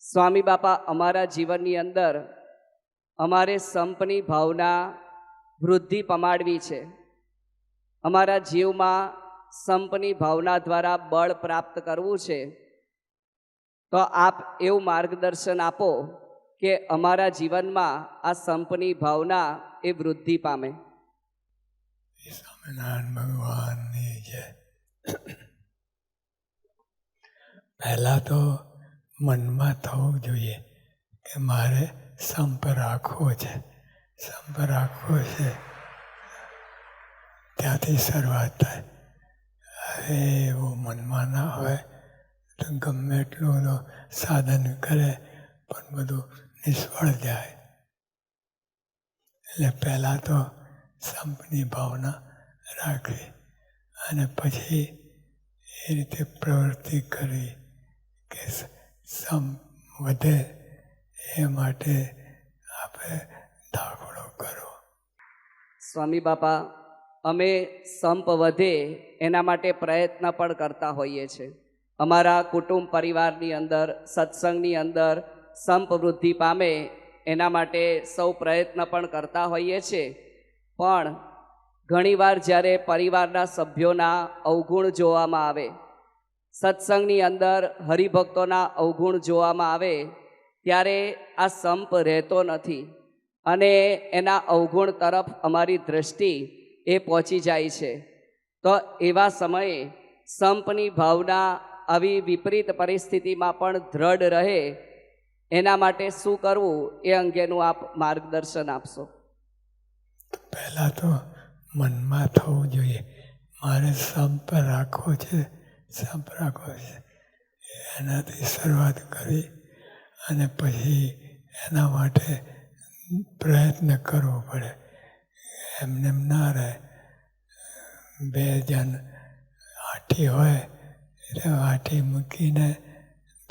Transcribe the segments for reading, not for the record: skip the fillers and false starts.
સ્વામી બાપા, અમારા જીવનની અંદર અમારે સંપની ભાવના વૃદ્ધિ પમાડવી છે. અમારા જીવમાં સંપની ભાવના દ્વારા બળ પ્રાપ્ત કરવું છે. તો આપ એવું માર્ગદર્શન આપો કે અમારા જીવનમાં આ સંપની ભાવના એ વૃદ્ધિ પામે. સ્વામિનારાયણ ભગવાનની જય. પહેલાં તો મનમાં થવું જોઈએ કે મારે સંપ રાખવો છે, સંપ રાખવો છે. ત્યાંથી શરૂઆત થાય. હવે એવું મનમાં ના હોય તો ગમે એટલું સાધન કરે પણ બધું નિષ્ફળ જાય. એટલે પહેલાં તો સંપની ભાવના રાખવી અને પછી એ રીતે પ્રવૃત્તિ કરવી કે સંપ વધે એ માટે આપણે દાખલો કરો. સ્વામી બાપા, અમે સંપ વધે એના માટે પ્રયત્ન પણ કરતા હોઈએ છીએ. અમારા કુટુંબ પરિવારની અંદર, સત્સંગની અંદર સંપ વૃદ્ધિ પામે એના માટે સૌ પ્રયત્ન પણ કરતા હોઈએ છીએ. પણ ઘણીવાર જ્યારે પરિવારના સભ્યોના અવગુણ જોવામાં આવે, સત્સંગની અંદર હરિભક્તોના અવગુણ જોવામાં આવે, ત્યારે આ સંપ રહેતો નથી અને એના અવગુણ તરફ અમારી દૃષ્ટિ એ પહોંચી જાય છે. તો એવા સમયે સંપની ભાવના આવી વિપરીત પરિસ્થિતિમાં પણ દ્રઢ રહે એના માટે શું કરવું એ અંગેનું આપ માર્ગદર્શન આપશો. પહેલાં તો મનમાં થવું જોઈએ મારે સંપ રાખવો છે, સંપ રાખવો છે. એનાથી શરૂઆત કરી અને પછી એના માટે પ્રયત્ન કરવો પડે. એમને ના રહે. બે જણ આંટી હોય એટલે આંટી મૂકીને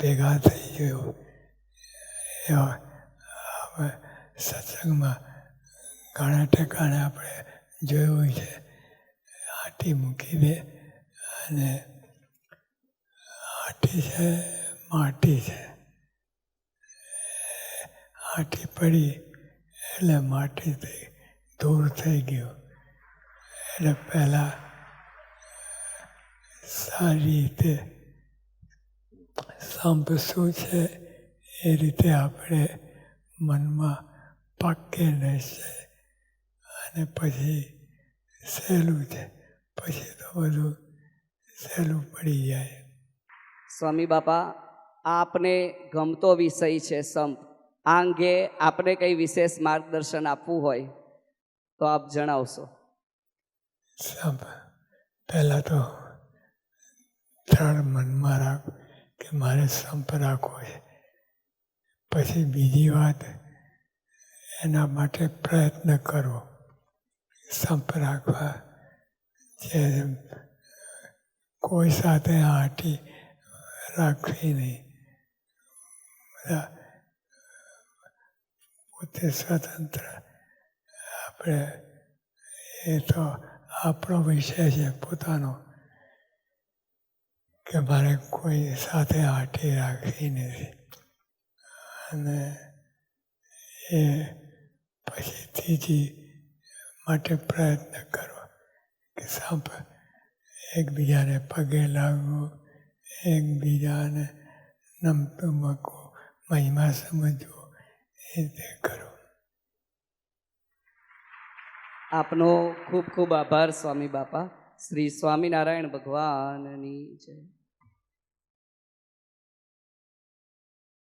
ભેગા થઈ ગયું. હવે સત્સંગમાં ઘણા ઠેકાણે આપણે જોયું છે. આંટી મૂકી દે અને આંટી છે માટી છે. આંટી પડી એટલે માટીથી દૂર થઈ ગયું. એટલે પહેલાં સારી રીતે સંપ શું છે એ રીતે આપણે મનમાં પાકે રહેશે અને પછી સહેલું છે. પછી તો બધું સહેલું પડી જાય. સ્વામી બાપા, આપને ગમતો વિષય છે સંપ. આ અંગે આપને કંઈ વિશેષ માર્ગદર્શન આપવું હોય તો આપ જણાવશો. સંપ પહેલાં તો દ્રઢ મનમાં રાખ કે મારે સંપ રાખવો છે. પછી બીજી વાત, એના માટે પ્રયત્ન કરવો. સંપ રાખવા જે કોઈ સાથે આંટી રાખવી નહીં. પોતે સ્વતંત્ર. આપણે એ તો આપણો વિષય છે પોતાનો કે મારે કોઈ સાથે આંટી રાખવી નથી. અને એ પછી ત્રીજી માટે પ્રયત્ન કરવો કે સંપ એકબીજાને પગે લાગવું, એકબીજાને નમતું મૂકવું, મહિમા સમજવું, એ રીતે કરવું. આપનો ખૂબ ખૂબ આભાર સ્વામી બાપા. શ્રી સ્વામિનારાયણ ભગવાનની જય.